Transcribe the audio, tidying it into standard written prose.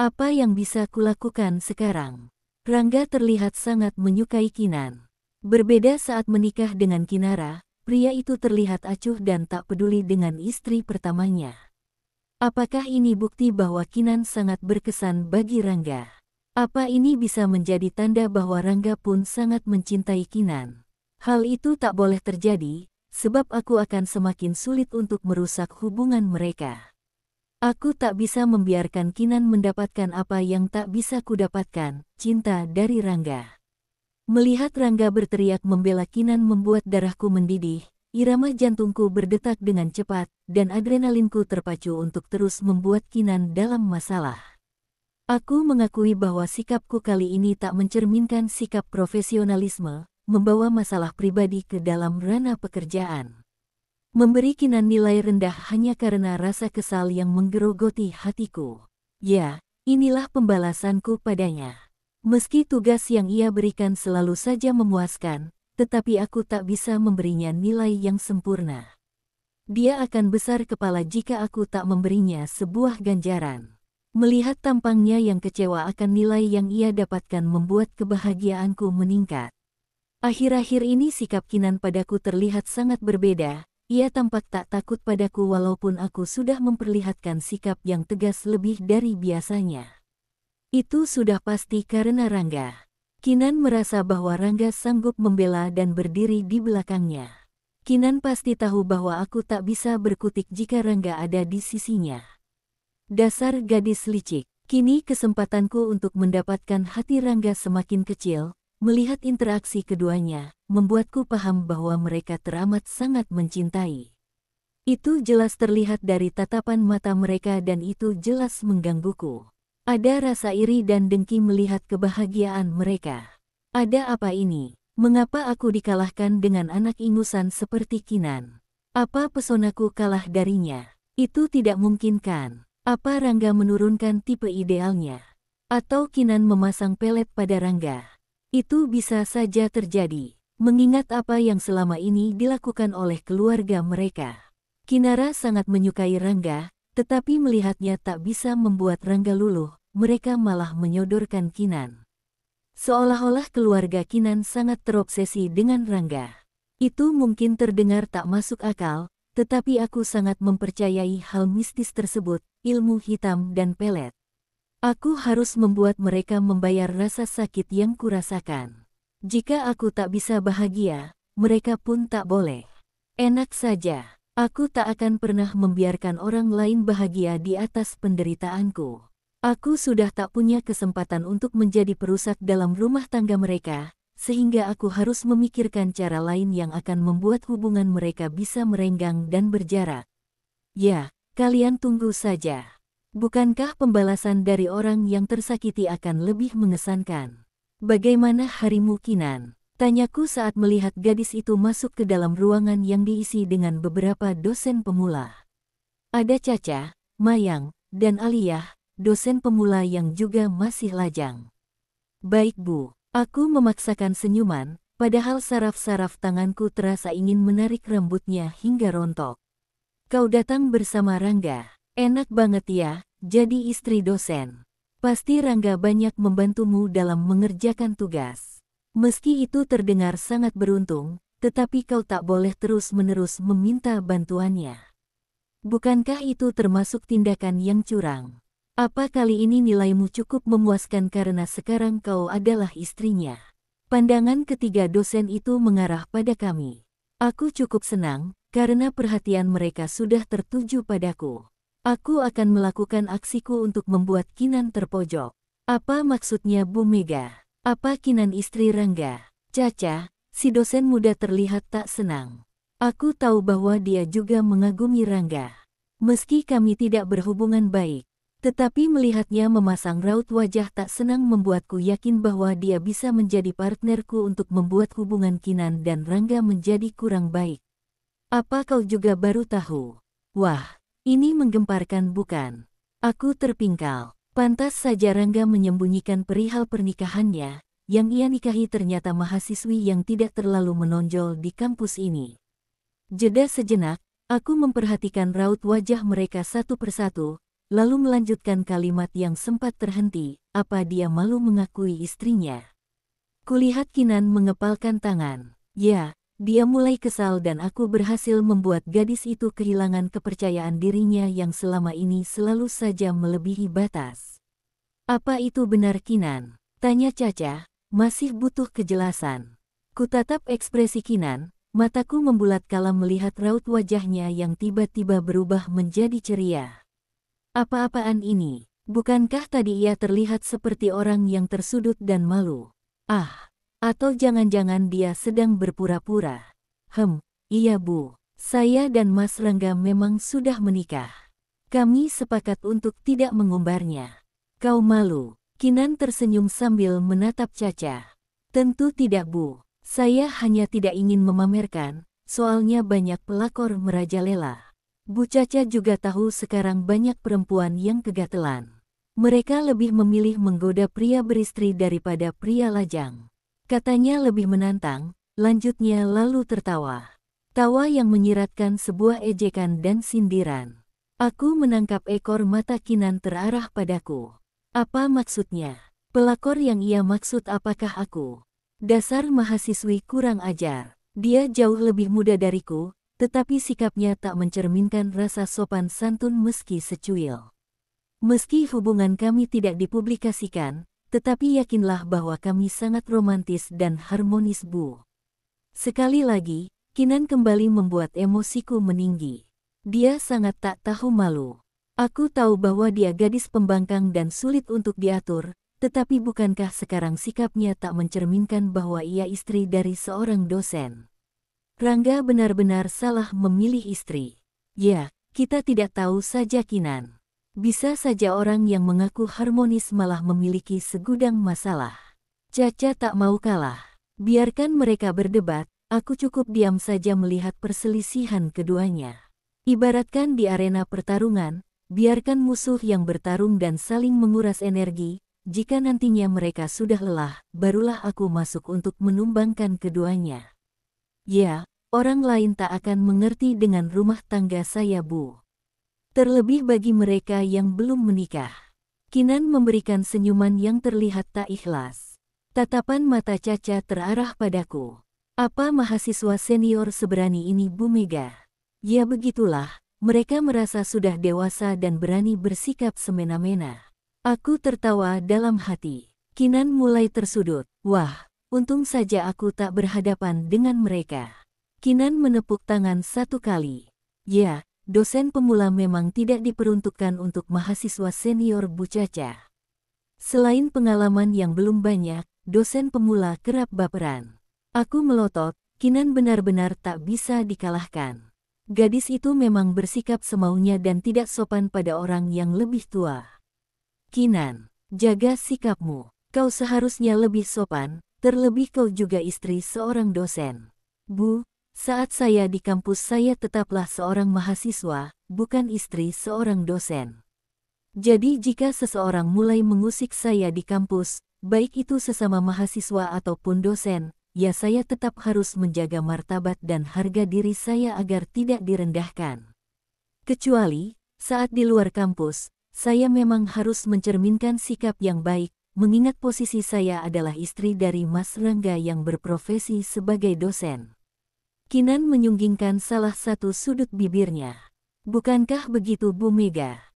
Apa yang bisa kulakukan sekarang? Rangga terlihat sangat menyukai Kinan. Berbeda saat menikah dengan Kinara, pria itu terlihat acuh dan tak peduli dengan istri pertamanya. Apakah ini bukti bahwa Kinan sangat berkesan bagi Rangga? Apa ini bisa menjadi tanda bahwa Rangga pun sangat mencintai Kinan? Hal itu tak boleh terjadi, sebab aku akan semakin sulit untuk merusak hubungan mereka. Aku tak bisa membiarkan Kinan mendapatkan apa yang tak bisa kudapatkan, cinta dari Rangga. Melihat Rangga berteriak membela Kinan membuat darahku mendidih, irama jantungku berdetak dengan cepat, dan adrenalinku terpacu untuk terus membuat Kinan dalam masalah. Aku mengakui bahwa sikapku kali ini tak mencerminkan sikap profesionalisme, membawa masalah pribadi ke dalam ranah pekerjaan. Memberi Kinan nilai rendah hanya karena rasa kesal yang menggerogoti hatiku. Ya, inilah pembalasanku padanya. Meski tugas yang ia berikan selalu saja memuaskan, tetapi aku tak bisa memberinya nilai yang sempurna. Dia akan besar kepala jika aku tak memberinya sebuah ganjaran. Melihat tampangnya yang kecewa akan nilai yang ia dapatkan membuat kebahagiaanku meningkat. Akhir-akhir ini sikap Kinan padaku terlihat sangat berbeda. Ia tampak tak takut padaku walaupun aku sudah memperlihatkan sikap yang tegas lebih dari biasanya. Itu sudah pasti karena Rangga. Kinan merasa bahwa Rangga sanggup membela dan berdiri di belakangnya. Kinan pasti tahu bahwa aku tak bisa berkutik jika Rangga ada di sisinya. Dasar gadis licik. Kini kesempatanku untuk mendapatkan hati Rangga semakin kecil. Melihat interaksi keduanya, membuatku paham bahwa mereka teramat sangat mencintai. Itu jelas terlihat dari tatapan mata mereka dan itu jelas menggangguku. Ada rasa iri dan dengki melihat kebahagiaan mereka. Ada apa ini? Mengapa aku dikalahkan dengan anak ingusan seperti Kinan? Apa pesonaku kalah darinya? Itu tidak mungkin kan? Apa Rangga menurunkan tipe idealnya? Atau Kinan memasang pelet pada Rangga? Itu bisa saja terjadi, mengingat apa yang selama ini dilakukan oleh keluarga mereka. Kinara sangat menyukai Rangga, tetapi melihatnya tak bisa membuat Rangga luluh, mereka malah menyodorkan Kinan. Seolah-olah keluarga Kinan sangat terobsesi dengan Rangga. Itu mungkin terdengar tak masuk akal, tetapi aku sangat mempercayai hal mistis tersebut, ilmu hitam dan pelet. Aku harus membuat mereka membayar rasa sakit yang kurasakan. Jika aku tak bisa bahagia, mereka pun tak boleh. Enak saja, aku tak akan pernah membiarkan orang lain bahagia di atas penderitaanku. Aku sudah tak punya kesempatan untuk menjadi perusak dalam rumah tangga mereka, sehingga aku harus memikirkan cara lain yang akan membuat hubungan mereka bisa merenggang dan berjarak. Ya, kalian tunggu saja. Bukankah pembalasan dari orang yang tersakiti akan lebih mengesankan? Bagaimana harimu Kinan? Tanyaku saat melihat gadis itu masuk ke dalam ruangan yang diisi dengan beberapa dosen pemula. Ada Caca, Mayang, dan Aliyah, dosen pemula yang juga masih lajang. Baik Bu, aku memaksakan senyuman, padahal saraf-saraf tanganku terasa ingin menarik rambutnya hingga rontok. Kau datang bersama Rangga. Enak banget ya, jadi istri dosen. Pasti Rangga banyak membantumu dalam mengerjakan tugas. Meski itu terdengar sangat beruntung, tetapi kau tak boleh terus-menerus meminta bantuannya. Bukankah itu termasuk tindakan yang curang? Apa kali ini nilaimu cukup memuaskan karena sekarang kau adalah istrinya? Pandangan ketiga dosen itu mengarah pada kami. Aku cukup senang, karena perhatian mereka sudah tertuju padaku. Aku akan melakukan aksiku untuk membuat Kinan terpojok. Apa maksudnya Bu Mega? Apa Kinan istri Rangga? Caca, si dosen muda terlihat tak senang. Aku tahu bahwa dia juga mengagumi Rangga. Meski kami tidak berhubungan baik, tetapi melihatnya memasang raut wajah tak senang membuatku yakin bahwa dia bisa menjadi partnerku untuk membuat hubungan Kinan dan Rangga menjadi kurang baik. Apa kau juga baru tahu? Wah, ini menggemparkan bukan? Aku terpingkal. Pantas saja Rangga menyembunyikan perihal pernikahannya, yang ia nikahi ternyata mahasiswi yang tidak terlalu menonjol di kampus ini. Jeda sejenak, aku memperhatikan raut wajah mereka satu persatu, lalu melanjutkan kalimat yang sempat terhenti, apa dia malu mengakui istrinya? Kulihat Kinan mengepalkan tangan. Ya, dia mulai kesal dan aku berhasil membuat gadis itu kehilangan kepercayaan dirinya yang selama ini selalu saja melebihi batas. Apa itu benar Kinan? Tanya Caca, masih butuh kejelasan. Kutatap ekspresi Kinan, mataku membulat kala melihat raut wajahnya yang tiba-tiba berubah menjadi ceria. Apa-apaan ini? Bukankah tadi ia terlihat seperti orang yang tersudut dan malu? Ah, atau jangan-jangan dia sedang berpura-pura. Iya Bu, saya dan Mas Rangga memang sudah menikah. Kami sepakat untuk tidak mengumbarnya. Kau malu? Kinan tersenyum sambil menatap Caca. Tentu tidak Bu, saya hanya tidak ingin memamerkan, soalnya banyak pelakor merajalela. Bu Caca juga tahu sekarang banyak perempuan yang kegatelan. Mereka lebih memilih menggoda pria beristri daripada pria lajang. Katanya lebih menantang, lanjutnya lalu tertawa. Tawa yang menyiratkan sebuah ejekan dan sindiran. Aku menangkap ekor mata Kinan terarah padaku. Apa maksudnya? Pelakor yang ia maksud apakah aku? Dasar mahasiswi kurang ajar. Dia jauh lebih muda dariku, tetapi sikapnya tak mencerminkan rasa sopan santun meski secuil. Meski hubungan kami tidak dipublikasikan, tetapi yakinlah bahwa kami sangat romantis dan harmonis Bu. Sekali lagi, Kinan kembali membuat emosiku meninggi. Dia sangat tak tahu malu. Aku tahu bahwa dia gadis pembangkang dan sulit untuk diatur, tetapi bukankah sekarang sikapnya tak mencerminkan bahwa ia istri dari seorang dosen? Rangga benar-benar salah memilih istri. Ya, kita tidak tahu saja Kinan. Bisa saja orang yang mengaku harmonis malah memiliki segudang masalah. Caca tak mau kalah. Biarkan mereka berdebat, aku cukup diam saja melihat perselisihan keduanya. Ibaratkan di arena pertarungan, biarkan musuh yang bertarung dan saling menguras energi. Jika nantinya mereka sudah lelah, barulah aku masuk untuk menumbangkan keduanya. Ya, orang lain tak akan mengerti dengan rumah tangga saya Bu. Terlebih bagi mereka yang belum menikah. Kinan memberikan senyuman yang terlihat tak ikhlas. Tatapan mata Caca terarah padaku. Apa mahasiswa senior seberani ini Bu Mega? Ya begitulah, mereka merasa sudah dewasa dan berani bersikap semena-mena. Aku tertawa dalam hati. Kinan mulai tersudut. Wah, untung saja aku tak berhadapan dengan mereka. Kinan menepuk tangan satu kali. Ya, dosen pemula memang tidak diperuntukkan untuk mahasiswa senior Bu Caca. Selain pengalaman yang belum banyak, dosen pemula kerap baperan. Aku melotot, Kinan benar-benar tak bisa dikalahkan. Gadis itu memang bersikap semaunya dan tidak sopan pada orang yang lebih tua. Kinan, jaga sikapmu. Kau seharusnya lebih sopan, terlebih kau juga istri seorang dosen. Bu, saat saya di kampus saya tetaplah seorang mahasiswa, bukan istri seorang dosen. Jadi jika seseorang mulai mengusik saya di kampus, baik itu sesama mahasiswa ataupun dosen, ya saya tetap harus menjaga martabat dan harga diri saya agar tidak direndahkan. Kecuali, saat di luar kampus, saya memang harus mencerminkan sikap yang baik, mengingat posisi saya adalah istri dari Mas Rangga yang berprofesi sebagai dosen. Kinan menyunggingkan salah satu sudut bibirnya. Bukankah begitu Bu Mega?